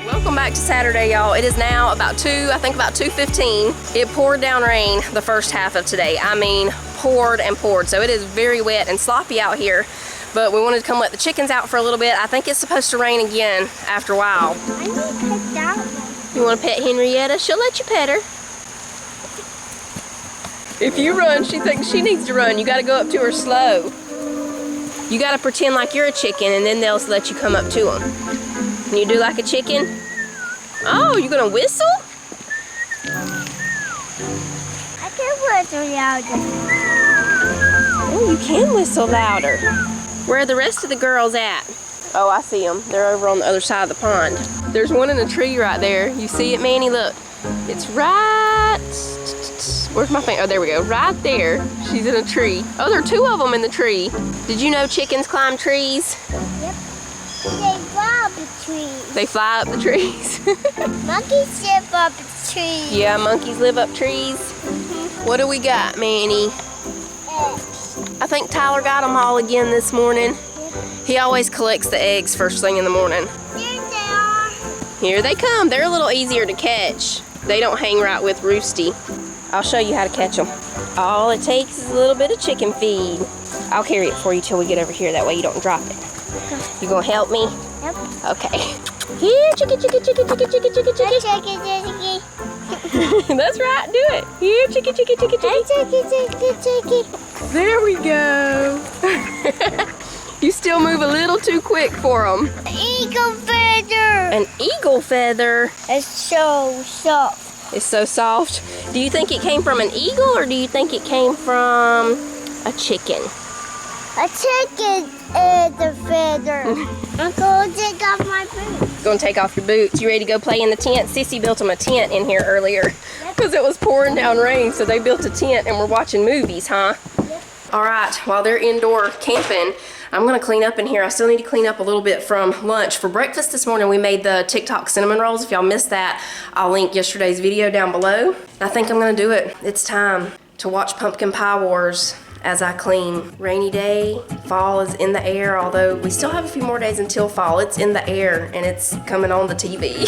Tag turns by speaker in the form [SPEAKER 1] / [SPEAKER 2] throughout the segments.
[SPEAKER 1] Welcome back to Saturday, y'all. It is now about 2:15. It poured down rain the first half of today. I mean, poured and poured. So it is very wet and sloppy out here. But we wanted to come let the chickens out for a little bit. I think it's supposed to rain again after a while.
[SPEAKER 2] I need to pet that one.
[SPEAKER 1] You want to pet Henrietta? She'll let you pet her. If you run, she thinks she needs to run. You got to go up to her slow. You got to pretend like you're a chicken, and then they'll let you come up to them. Can you do like a chicken? Oh, you gonna whistle?
[SPEAKER 2] I can whistle louder.
[SPEAKER 1] Oh, you can whistle louder. Where are the rest of the girls at? Oh, I see them. They're over on the other side of the pond. There's one in a tree right there. You see it, Manny? Look. It's right... Where's my finger? Oh, there we go. Right there. She's in a tree. Oh, there are two of them in the tree. Did you know chickens climb trees?
[SPEAKER 2] Yep. They fly up the trees.
[SPEAKER 1] They fly up the trees.
[SPEAKER 2] Monkeys live up the trees.
[SPEAKER 1] Yeah, monkeys live up trees. What do we got, Manny?
[SPEAKER 2] Eggs.
[SPEAKER 1] I think Tyler got them all again this morning. He always collects the eggs first thing in the morning.
[SPEAKER 2] There they are.
[SPEAKER 1] Here they come. They're a little easier to catch. They don't hang right with Roosty. I'll show you how to catch them. All it takes is a little bit of chicken feed. I'll carry it for you till we get over here. That way you don't drop it. You gonna help me?
[SPEAKER 2] Yep.
[SPEAKER 1] Okay. Here, chicky, chicky, chicky, chicky, chicky, chicky, chicky.
[SPEAKER 2] Chicky.
[SPEAKER 1] That's right. Do it. Here, chicky, chicky, chicky, chicky.
[SPEAKER 2] Chicky.
[SPEAKER 1] There we go. You still move a little too quick for them.
[SPEAKER 2] Eagle feather.
[SPEAKER 1] An eagle feather.
[SPEAKER 2] It's so soft.
[SPEAKER 1] It's so soft. Do you think it came from an eagle or do you think it came from a chicken?
[SPEAKER 2] A chicken is a feather. I'm going to take off my boots.
[SPEAKER 1] Gonna take off your boots. You ready to go play in the tent? Sissy built them a tent in here earlier because it was pouring down rain, so they built a tent and we're watching movies, huh?
[SPEAKER 2] Yep.
[SPEAKER 1] All right, while they're indoor camping, I'm gonna clean up in here. I still need to clean up a little bit from lunch. For breakfast this morning, we made the TikTok cinnamon rolls. If y'all missed that, I'll link yesterday's video down below. I think I'm gonna do it. It's time to watch Pumpkin Pie Wars as I clean. Rainy day, fall is in the air, although we still have a few more days until fall. It's in the air and it's coming on the TV.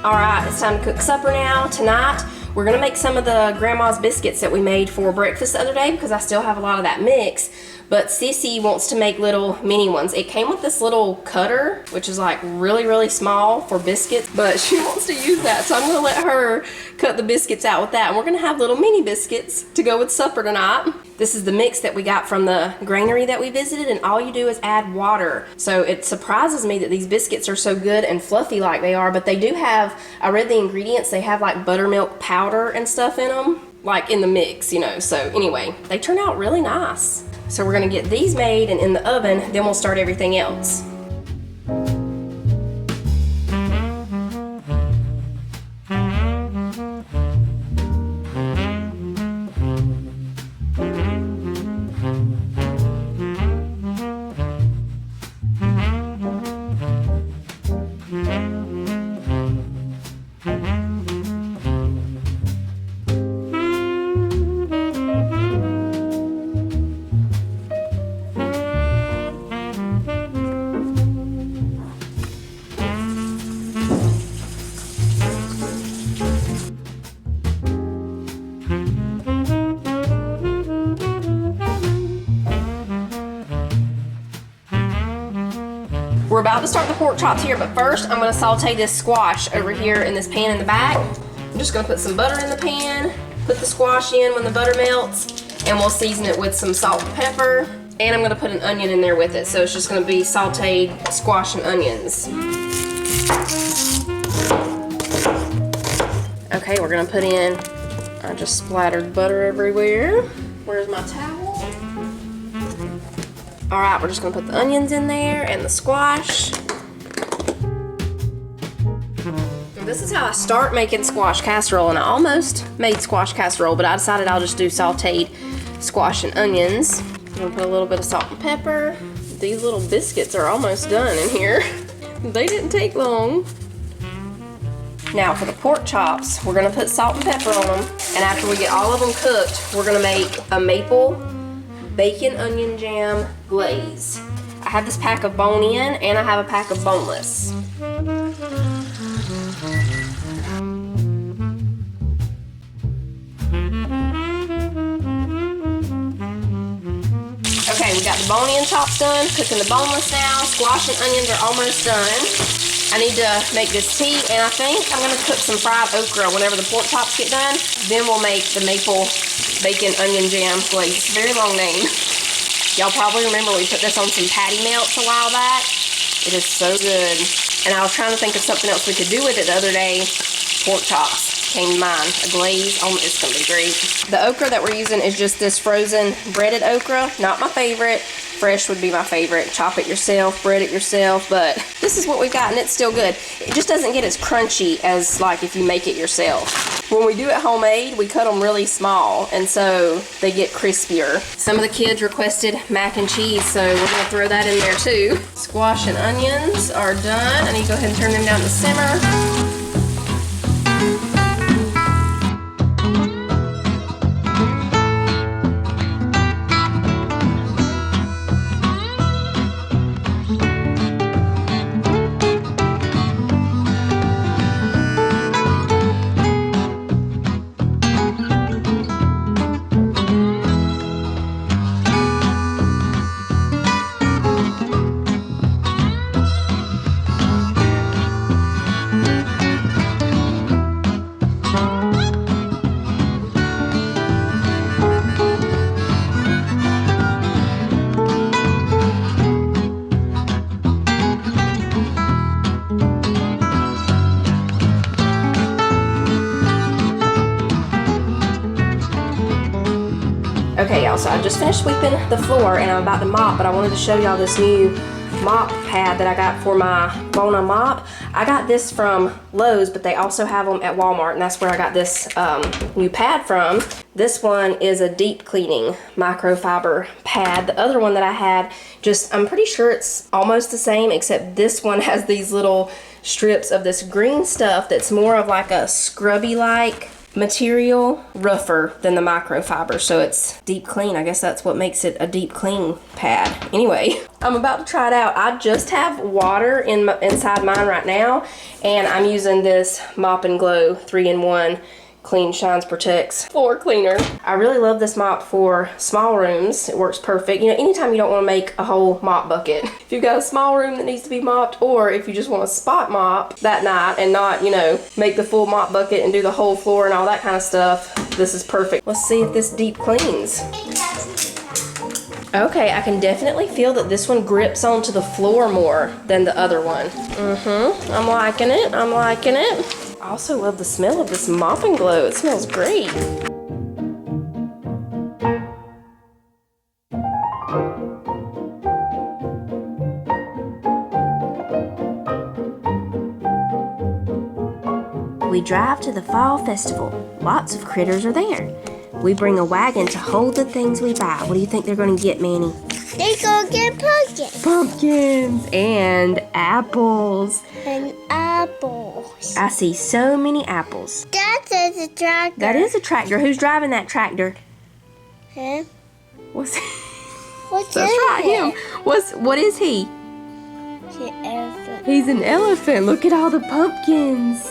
[SPEAKER 1] All right, it's time to cook supper now. Tonight, we're gonna make some of the grandma's biscuits that we made for breakfast the other day because I still have a lot of that mix. But Sissy wants to make little mini ones. It came with this little cutter, which is like really, really small for biscuits, but she wants to use that. So I'm gonna let her cut the biscuits out with that. And we're gonna have little mini biscuits to go with supper tonight. This is the mix that we got from the granary that we visited, and all you do is add water. So it surprises me that these biscuits are so good and fluffy like they are, but they do have, I read the ingredients, they have like buttermilk powder and stuff in them, like in the mix, you know. So anyway, they turn out really nice. So we're gonna get these made and in the oven, then we'll start everything else. about to start the pork chops here, but first I'm gonna saute this squash over here in this pan in the back. I'm just gonna put some butter in the pan, put the squash in when the butter melts, and we'll season it with some salt and pepper. And I'm gonna put an onion in there with it, so it's just gonna be sauteed squash and onions. Okay, we're gonna put in, I just splattered butter everywhere. Where's my towel? All right, we're just gonna put the onions in there and the squash. This is how I start making squash casserole, and I almost made squash casserole, but I decided I'll just do sauteed squash and onions. I'm gonna put a little bit of salt and pepper. These little biscuits are almost done in here. They didn't take long. Now for the pork chops, we're gonna put salt and pepper on them, and after we get all of them cooked, we're gonna make a maple bacon onion jam glaze. I have this pack of bone-in and I have a pack of boneless. Okay, we got the bone-in chops done, cooking the boneless now. Squash and onions are almost done. I need to make this tea, and I think I'm gonna cook some fried okra whenever the pork chops get done. Then we'll make the maple bacon onion jam glaze. It's a very long name. Y'all probably remember we put this on some patty melts a while back. It is so good. And I was trying to think of something else we could do with it the other day. Pork chops came to mind. A glaze. Oh, it's gonna be great. The okra that we're using is just this frozen breaded okra. Not my favorite. Fresh would be my favorite. Chop it yourself, bread it yourself, but this is what we've got and it's still good. It just doesn't get as crunchy as like if you make it yourself. When we do it homemade, we cut them really small and so they get crispier. Some of the kids requested mac and cheese, so we're gonna throw that in there too. Squash and onions are done. I need to go ahead and turn them down to simmer. Okay, y'all, so I just finished sweeping the floor and I'm about to mop, but I wanted to show y'all this new mop pad that I got for my Bona mop. I got this from Lowe's, but they also have them at Walmart, and that's where I got this new pad from. This one is a deep cleaning microfiber pad. The other one that I had, I'm pretty sure it's almost the same, except this one has these little strips of this green stuff that's more of like a scrubby-like material, rougher than the microfiber, so it's deep clean. I guess that's what makes it a deep clean pad. Anyway, I'm about to try it out. I just have water inside mine right now, and I'm using this Mop and Glow 3-in-1 Clean Shines Protects floor cleaner. I really love this mop for small rooms. It works perfect. You know, anytime you don't want to make a whole mop bucket. If you've got a small room that needs to be mopped, or if you just want to spot mop that night and not, you know, make the full mop bucket and do the whole floor and all that kind of stuff, this is perfect. Let's see if this deep cleans. Okay, I can definitely feel that this one grips onto the floor more than the other one. I'm liking it. I'm liking it. I also love the smell of this Mop and Glow. It smells great. We drive to the fall festival. Lots of critters are there. We bring a wagon to hold the things we buy. What do you think they're going to get, Manny?
[SPEAKER 2] They're going to get pumpkins.
[SPEAKER 1] Pumpkins and apples.
[SPEAKER 2] And apples.
[SPEAKER 1] I see so many apples.
[SPEAKER 2] That is a tractor.
[SPEAKER 1] That is a tractor. Who's driving that tractor?
[SPEAKER 2] Him.
[SPEAKER 1] What's
[SPEAKER 2] What's
[SPEAKER 1] That's right, him. What is he?
[SPEAKER 2] He's an elephant.
[SPEAKER 1] He's an elephant. Look at all the pumpkins.